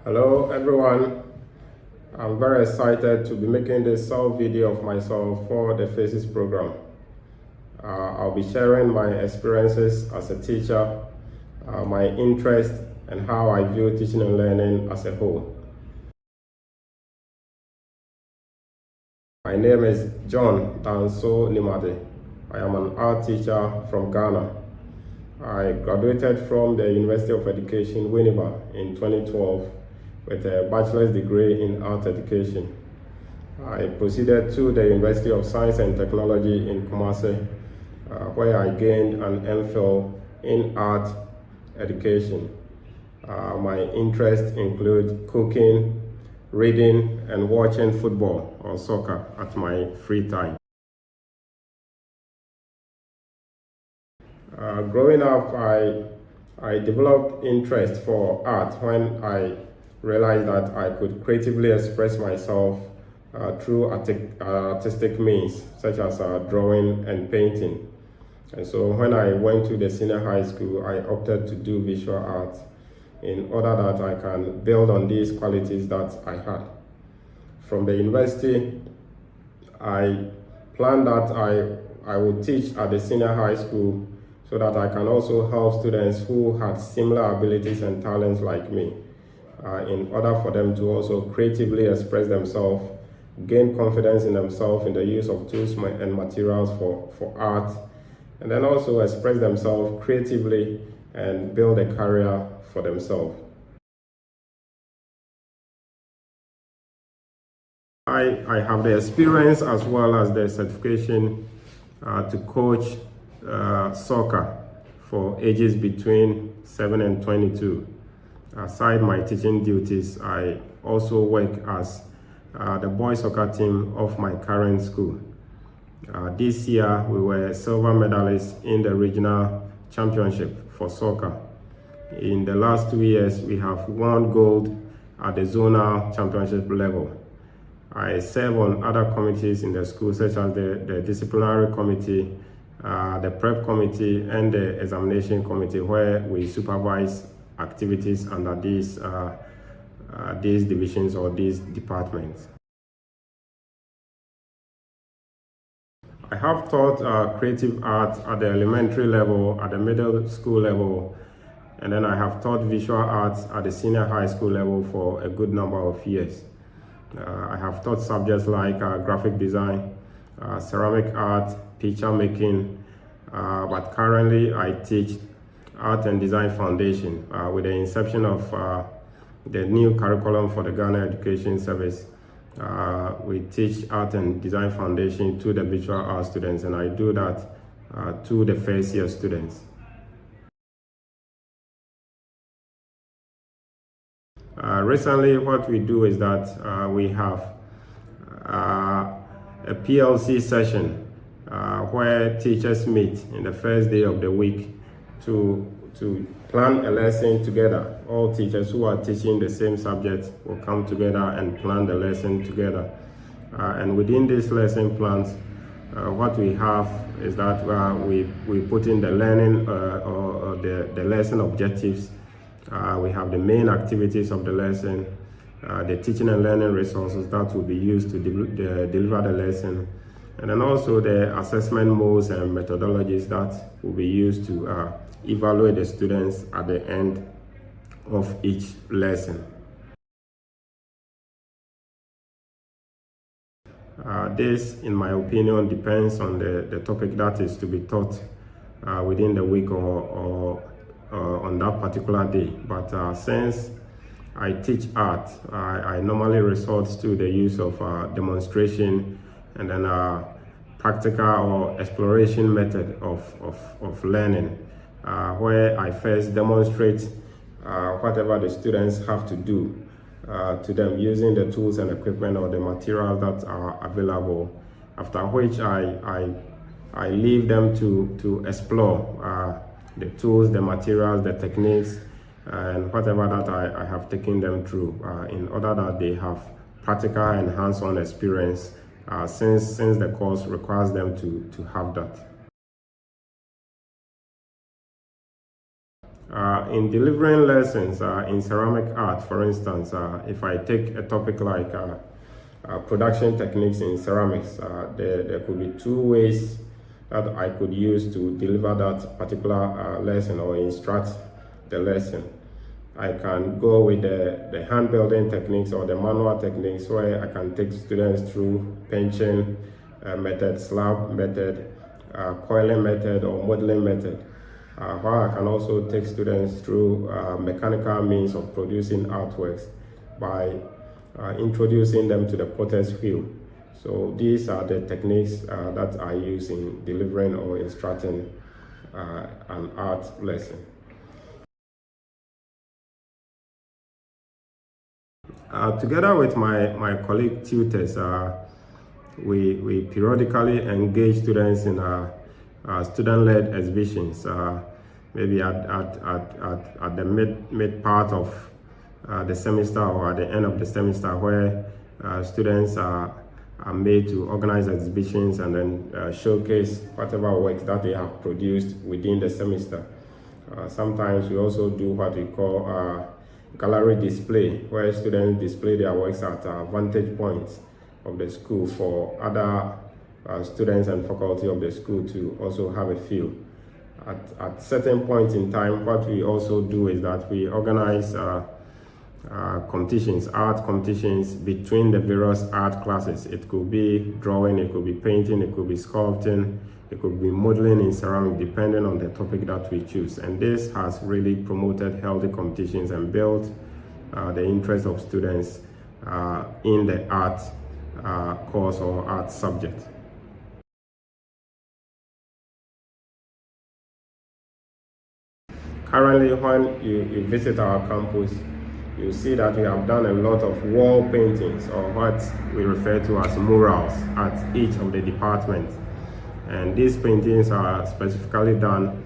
Hello everyone, I'm very excited to be making this short video of myself for the FACES program. I'll be sharing my experiences as a teacher, my interest, and how I view teaching and learning as a whole. My name is John Danso Nimade. I am an art teacher from Ghana. I graduated from the University of Education, Winneba, in 2012 with a bachelor's degree in art education. I proceeded to the University of Science and Technology in Kumasi, where I gained an MPhil in art education. My interests include cooking, reading, and watching football or soccer at my free time. Growing up, I developed interest for art when I realized that I could creatively express myself through artistic means such as drawing and painting. And so when I went to the senior high school, I opted to do visual art in order that I can build on these qualities that I had. From the university, I planned that I would teach at the senior high school so that I can also help students who had similar abilities and talents like me, in order for them to also creatively express themselves, gain confidence in themselves in the use of tools and materials for art, and then also express themselves creatively and build a career for themselves. I have the experience as well as the certification to coach soccer for ages between 7 and 22. Aside my teaching duties, I also work as the boys soccer team of my current school. This year, we were silver medalists in the regional championship for soccer. In the last 2 years, we have won gold at the zonal championship level. I serve on other committees in the school, such as the disciplinary committee, the prep committee, and the examination committee, where we supervise activities under these divisions or these departments. I have taught creative art at the elementary level, at the middle school level, and then I have taught visual arts at the senior high school level for a good number of years. I have taught subjects like graphic design, ceramic art, picture making, but currently I teach Art and Design Foundation with the inception of the new curriculum for the Ghana Education Service. We teach Art and Design Foundation to the visual art students, and I do that to the first year students. Recently, what we do is that we have a PLC session where teachers meet in the first day of the week to plan a lesson together. All teachers who are teaching the same subject will come together and plan the lesson together. And within these lesson plans, what we have is that we put in the learning or the lesson objectives. We have the main activities of the lesson, the teaching and learning resources that will be used to deliver the lesson, and then also the assessment modes and methodologies that will be used to evaluate the students at the end of each lesson. This, in my opinion, depends on the topic that is to be taught within the week or on that particular day. But since I teach art, I normally resort to the use of demonstration and then practical or exploration method of learning, where I first demonstrate whatever the students have to do to them using the tools and equipment or the materials that are available, after which I leave them to explore the tools, the materials, the techniques, and whatever that I have taken them through in order that they have practical and hands-on experience since the course requires them to have that. In delivering lessons in ceramic art, for instance, if I take a topic like production techniques in ceramics, there could be two ways that I could use to deliver that particular lesson or instruct the lesson. I can go with the hand building techniques or the manual techniques, where I can take students through pinching method, slab method, coiling method, or modeling method. While I can also take students through mechanical means of producing artworks by introducing them to the potter's wheel. So these are the techniques that I use in delivering or instructing an art lesson. Together with my colleague tutors, we periodically engage students in student-led exhibitions, maybe at the mid part of the semester or at the end of the semester, where students are made to organize exhibitions and then showcase whatever works that they have produced within the semester. Sometimes we also do what we call gallery display, where students display their works at vantage points of the school for other students and faculty of the school to also have a feel. At certain points in time, what we also do is that we organize competitions, art competitions between the various art classes. It could be drawing, it could be painting, it could be sculpting, it could be modeling in ceramic, depending on the topic that we choose. And this has really promoted healthy competitions and built the interest of students in the art course or art subject. Currently, when you visit our campus, you see that we have done a lot of wall paintings, or what we refer to as murals, at each of the departments. And these paintings are specifically done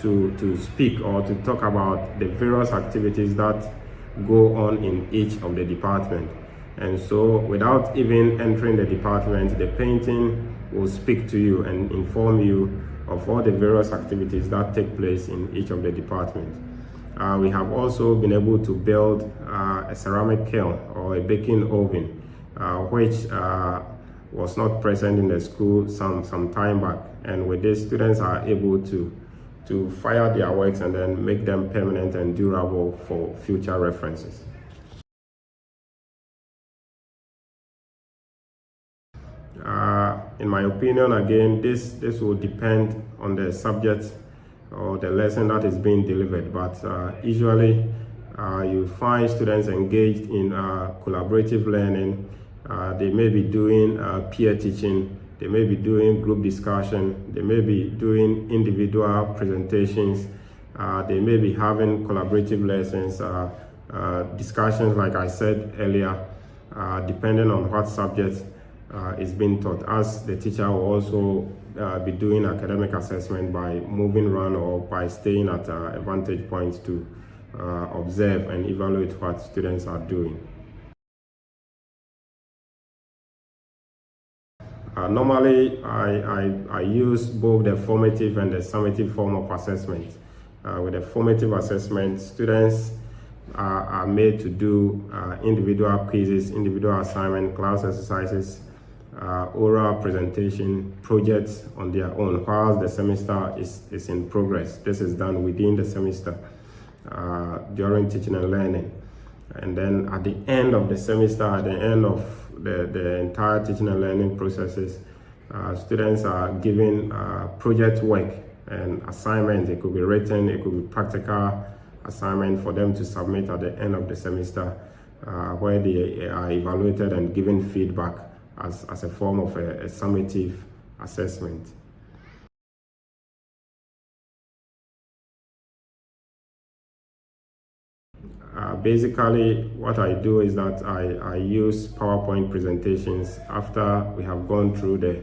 to speak or to talk about the various activities that go on in each of the departments. And so, without even entering the department, the painting will speak to you and inform you of all the various activities that take place in each of the departments. We have also been able to build a ceramic kiln or a baking oven, which was not present in the school some time back. And with this, students are able to fire their works and then make them permanent and durable for future references. In my opinion, again, this will depend on the subject or the lesson that is being delivered, but usually you find students engaged in collaborative learning. They may be doing peer teaching, they may be doing group discussion, they may be doing individual presentations, they may be having collaborative lessons, discussions, like I said earlier, depending on what subject is being taught, as the teacher will also be doing academic assessment by moving around or by staying at a vantage point to observe and evaluate what students are doing. Normally, I use both the formative and the summative form of assessment. With the formative assessment, students are made to do individual quizzes, individual assignment, class exercises, oral presentation, projects on their own whilst the semester is in progress. This is done within the semester during teaching and learning. And then at the end of the semester, at the end of the entire teaching and learning processes, students are given project work and assignments. It could be written, it could be practical assignment for them to submit at the end of the semester, where they are evaluated and given feedback as a form of a summative assessment. Basically, what I do is that I use PowerPoint presentations after we have gone through the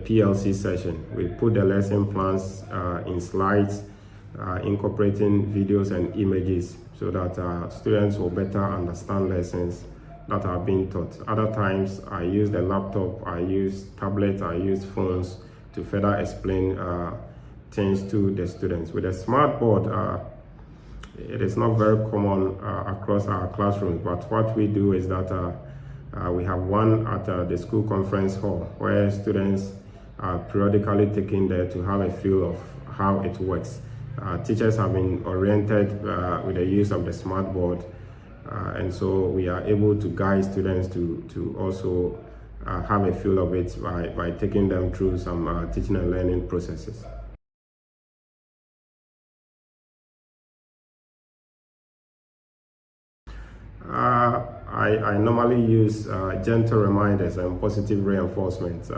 PLC session. We put the lesson plans in slides, incorporating videos and images so that students will better understand lessons that are being taught. Other times, I use the laptop, I use tablets, I use phones to further explain things to the students. With a smart board, it is not very common across our classrooms, but what we do is that we have one at the school conference hall where students are periodically taken there to have a feel of how it works. Teachers have been oriented with the use of the smart board, and so we are able to guide students to also have a feel of it by taking them through some teaching and learning processes. I normally use gentle reminders and positive reinforcements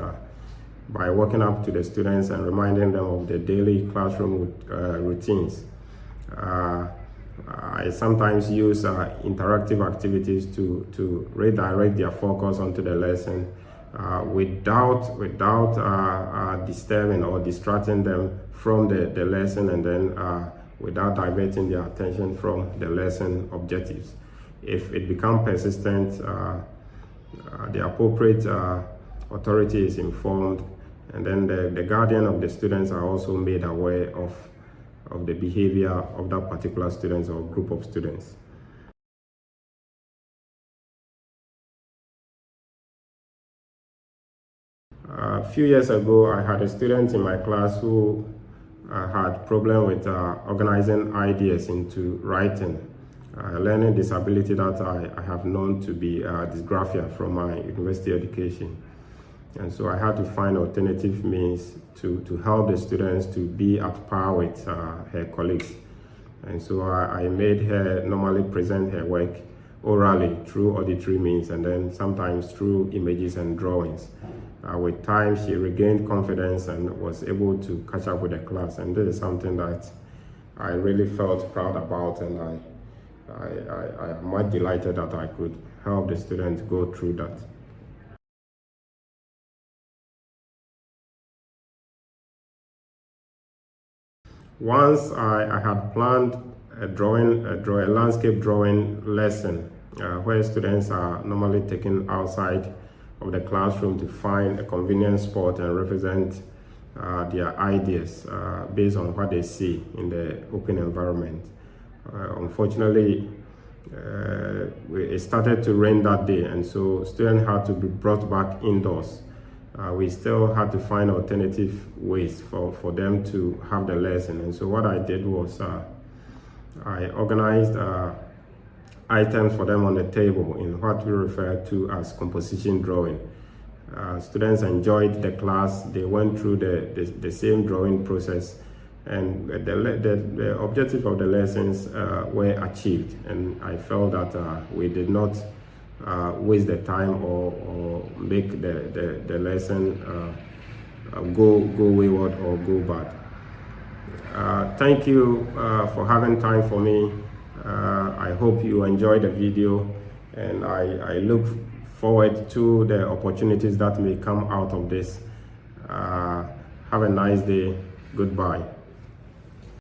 by walking up to the students and reminding them of the daily classroom routines. I sometimes use interactive activities to redirect their focus onto the lesson without disturbing or distracting them from the lesson, and then without diverting their attention from the lesson objectives. If it becomes persistent, the appropriate authority is informed, and then the guardian of the students are also made aware of the behavior of that particular student or group of students. A few years ago, I had a student in my class who had problem with organizing ideas into writing. Learning disability that I have known to be dysgraphia from my university education. And so I had to find alternative means to help the students to be at par with her colleagues. And so I made her normally present her work orally through auditory means, and then sometimes through images and drawings. With time, she regained confidence and was able to catch up with the class. And this is something that I really felt proud about, and I am much delighted that I could help the students go through that. Once I had planned a landscape drawing lesson where students are normally taken outside of the classroom to find a convenient spot and represent their ideas based on what they see in the open environment. Unfortunately, it started to rain that day, and so students had to be brought back indoors. We still had to find alternative ways for them to have the lesson, and so what I did was I organized items for them on the table in what we refer to as composition drawing. Students enjoyed the class. They went through the same drawing process, and the objective of the lessons were achieved, and I felt that we did not waste the time or make the lesson go wayward or go bad. Thank you for having time for me. I hope you enjoyed the video, and I look forward to the opportunities that may come out of this. Have a nice day. Goodbye.